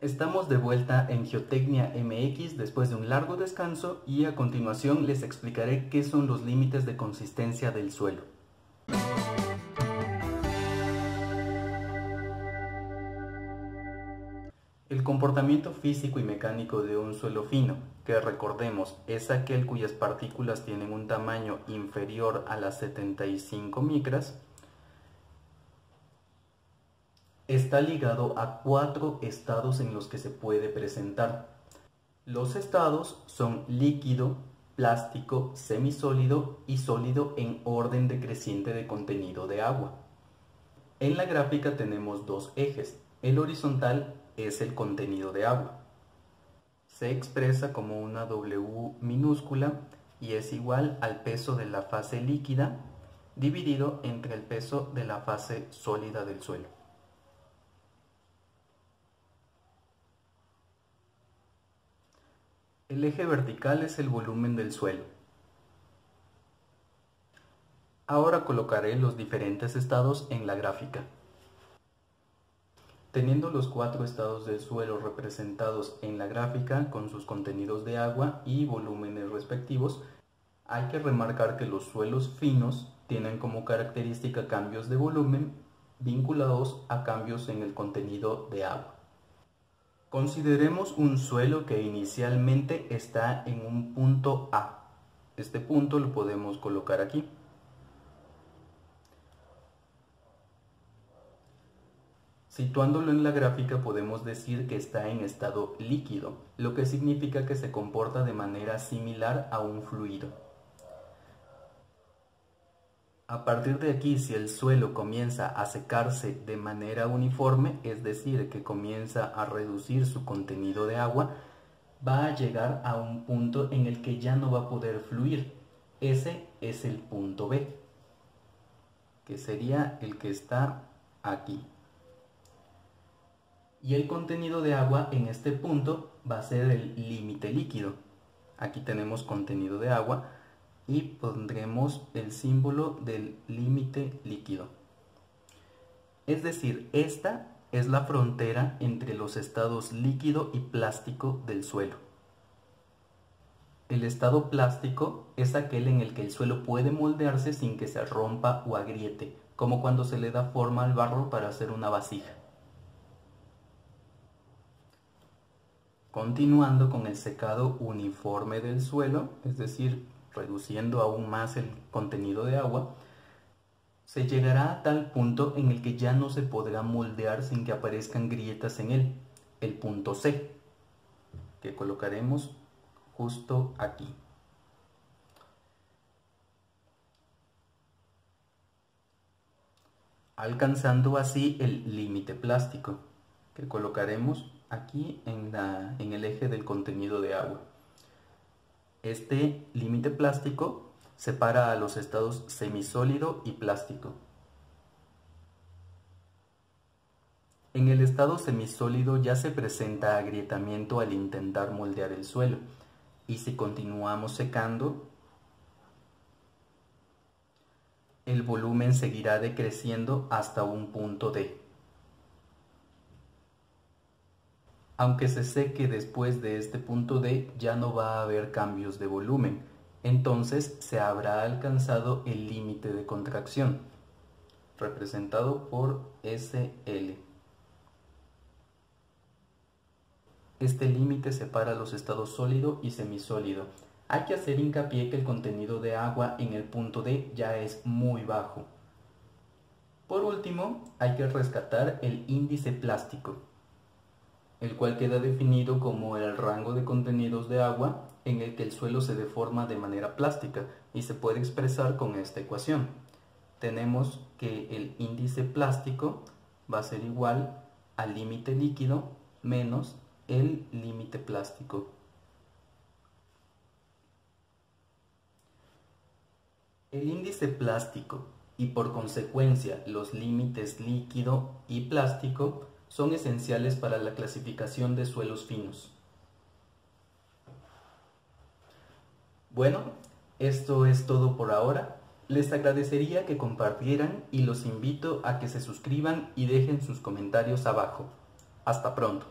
Estamos de vuelta en Geotecnia MX después de un largo descanso y a continuación les explicaré qué son los límites de consistencia del suelo. El comportamiento físico y mecánico de un suelo fino, que recordemos es aquel cuyas partículas tienen un tamaño inferior a las 75 micras, está ligado a 4 estados en los que se puede presentar. Los estados son líquido, plástico, semisólido y sólido en orden decreciente de contenido de agua. En la gráfica tenemos dos ejes. El horizontal es el contenido de agua. Se expresa como una W minúscula y es igual al peso de la fase líquida dividido entre el peso de la fase sólida del suelo. El eje vertical es el volumen del suelo. Ahora colocaré los diferentes estados en la gráfica. Teniendo los 4 estados del suelo representados en la gráfica con sus contenidos de agua y volúmenes respectivos, hay que remarcar que los suelos finos tienen como característica cambios de volumen vinculados a cambios en el contenido de agua. Consideremos un suelo que inicialmente está en un punto A. Este punto lo podemos colocar aquí. Situándolo en la gráfica podemos decir que está en estado líquido, lo que significa que se comporta de manera similar a un fluido. A partir de aquí, si el suelo comienza a secarse de manera uniforme, es decir, que comienza a reducir su contenido de agua, va a llegar a un punto en el que ya no va a poder fluir. Ese es el punto B, que sería el que está aquí. Y el contenido de agua en este punto va a ser el límite líquido. Aquí tenemos contenido de agua y pondremos el símbolo del límite líquido. Es decir, esta es la frontera entre los estados líquido y plástico del suelo. El estado plástico es aquel en el que el suelo puede moldearse sin que se rompa o agriete, como cuando se le da forma al barro para hacer una vasija. Continuando con el secado uniforme del suelo, es decir, reduciendo aún más el contenido de agua, se llegará a tal punto en el que ya no se podrá moldear sin que aparezcan grietas en él, el punto C, que colocaremos justo aquí. Alcanzando así el límite plástico, que colocaremos aquí en el eje del contenido de agua. Este límite plástico separa a los estados semisólido y plástico. En el estado semisólido ya se presenta agrietamiento al intentar moldear el suelo, y si continuamos secando, el volumen seguirá decreciendo hasta un punto D. Aunque se seque después de este punto D, ya no va a haber cambios de volumen, entonces se habrá alcanzado el límite de contracción, representado por SL. Este límite separa los estados sólido y semisólido. Hay que hacer hincapié que el contenido de agua en el punto D ya es muy bajo. Por último, hay que rescatar el índice plástico, el cual queda definido como el rango de contenidos de agua en el que el suelo se deforma de manera plástica y se puede expresar con esta ecuación. Tenemos que el índice plástico va a ser igual al límite líquido menos el límite plástico. El índice plástico y por consecuencia los límites líquido y plástico son esenciales para la clasificación de suelos finos. Bueno, esto es todo por ahora. Les agradecería que compartieran y los invito a que se suscriban y dejen sus comentarios abajo. Hasta pronto.